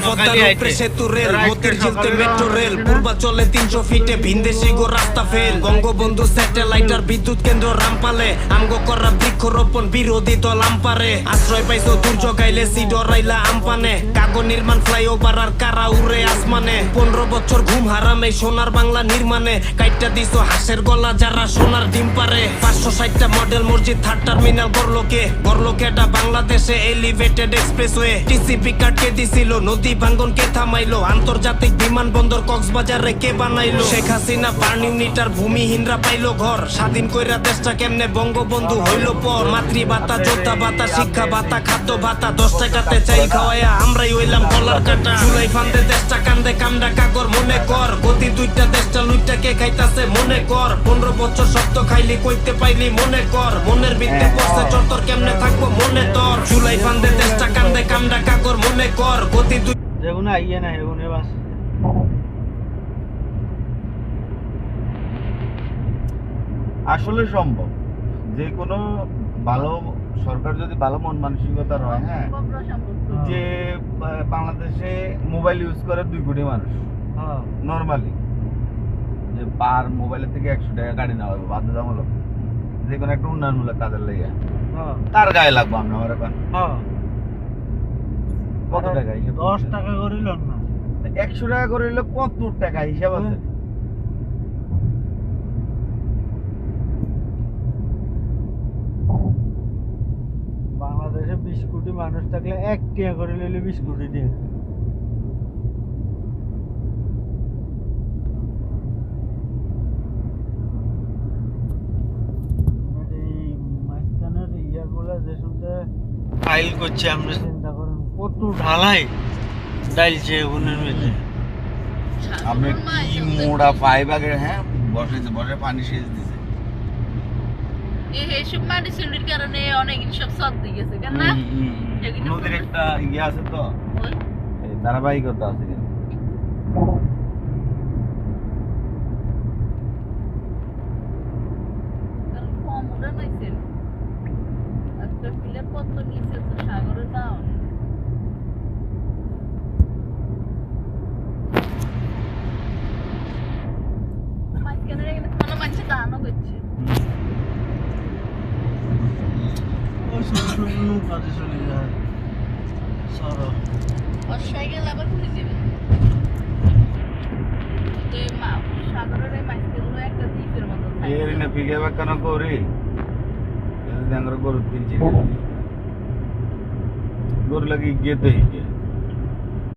পদ্মার উপরে সেতু রেল, মতির ঝিলতে মেট্রো রেল, পূর্বাচলে 300 ফিটে ভিনদেশি গো রাস্তা ফেল, বঙ্গবন্ধু স্যাটেলাইট আর বিদ্যুৎ কেন্দ্র রামপালে, আমগো করা বৃক্ষরোপণ বিরোধী দল আমপারে, আশ্রয় পাইছো দুর্যোগ আইলে সিডরাইলা আমপানে, কাগো নির্মাণ ফ্লাইওভার আর কারা উড়ে আসমানে, 15 বছর ঘুম হারামে সোনার বাংলা নির্মাণে, কাইটটা দিছো হাঁসের গলা যারা সোনার ডিম পারে, 560টা মডেল মসজিদ 3rd টার্মিনাল গড়লোকে এটা বাংলাদেশে এলিভেটেড এক্সপ্রেসওয়ে, টিসিপি কাটকে দিছিল নদী ভাঙ্গন কে থামাইলো, আন্তর্জাতিক বিমানবন্দর কক্সবাজারে কে বানাইলো, শেখ হাসিনা বার্ন ইউনিটার ভূমিহীনরা পাইলো ঘর, স্বাধীন কইরা দেশটা কেমনে বঙ্গবন্ধু হইলো পর, মাতৃভাতা যোদ্ধা ভাতা শিক্ষা ভাতা খাদ্য ভাতা 10 টাকাতে চাই খাওয়াইয়া আমরাই হইলাম কলার কাটা, জুলাই ফান্দে দেশটা কান্দে কামডা কাগর মনে কর, গতি দুইটা দেশটা লুইটা কে খাইতাছে মনে কর, 15 বছর শব্দ খাইলি কইতে পাইলি মনে কর, মনের ভিত্তি পড়ছে চর্তর কেমনে থাকবো মনে তোর, জুলাই ফান্দে দেশটা কান্দে কামডা কাগর মনে কর, গতি দুই যেগুলো আইয়ে না হেগুনে বাস আসলে সম্ভব যে কোনো ভালো সরকার যদি ভালো মন মানসিকতার হয়, হ্যাঁ, যে বাংলাদেশে মোবাইল ইউজ করে 2 কোটি মানুষ নর্মালি, যে পার মোবাইলের থেকে 100 টাকা গাড়ি নেওয়া হবে বাধ্যতামূলক, যে কোনো একটা উন্নয়নমূলক কাজের লেগে তার গায়ে লাগবো আমরা আমার এখন কত টাকা হিসাব 10 টাকা করিল না 100 টাকা করে হইলে কত টাকা হিসাব আছে, বাংলাদেশে 20 কোটি মানুষ থাকলে 1 টাকা করে লইলে 20 কোটি টাকা। ফাইল করছে আমরা চিন্তা করেন কত ঢালাই ডাইলছে উনের মধ্যে, আপনি কি মোড়া পাইপ আগে, হ্যাঁ, বসে পানি সেচ দিছে, এইসব মাটি চুরির কারণে অনেক সব সব দিয়ে গেছে কেন না, নদীর একটা ইয়ে আছে তো, ওই এই ধারাবাহিকতা আছে কিন্তু কম ওটা নাইছে একটা পিলের কত নিচে তো সাগরে দাও মাঝখানে এখানে কোনো মানুষ দানও করছে, কাজে চলে যায় সরো বর্ষায় গেলে আবার খুলে দেবে, তো এই সাগরের এই মাছগুলো একটা দ্বীপের মতো থাকে, এর না পিলে বাকান করি যদি আমরা গরু 3-4 গরু লাগি গেতে